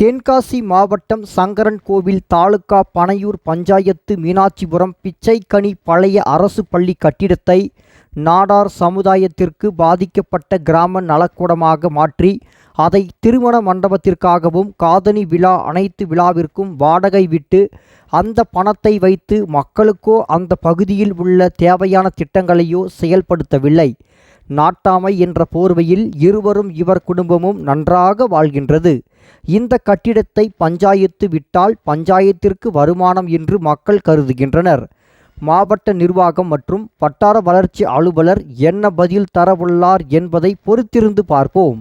தென்காசி மாவட்டம் சங்கரன்கோவில் தாலுகா பனையூர் பஞ்சாயத்து மீனாட்சிபுரம் பிச்சைக்கனி பழைய அரசு பள்ளி கட்டிடத்தை நாடார் சமுதாயத்திற்கு பாதிக்கப்பட்ட கிராம நலக்கூடமாக மாற்றி அதை திருமண மண்டபத்திற்காகவும் காதணி விழா அனைத்து விழாவிற்கும் வாடகை விட்டு அந்த பணத்தை வைத்து மக்களுக்கோ அந்த பகுதியில் உள்ள தேவையான திட்டங்களையோ செயல்படுத்தவில்லை. நாட்டாமை என்ற போர்வையில் இருவரும் இவர் குடும்பமும் நன்றாக வாழ்கின்றது. இந்த கட்டிடத்தை பஞ்சாயத்து விட்டால் பஞ்சாயத்திற்கு வருமானம் என்று மக்கள் கருதுகின்றனர். மாவட்ட நிர்வாகம் மற்றும் வட்டார வளர்ச்சி அலுவலர் என்ன பதில் தரவுள்ளார் என்பதை பொறுத்திருந்து பார்ப்போம்.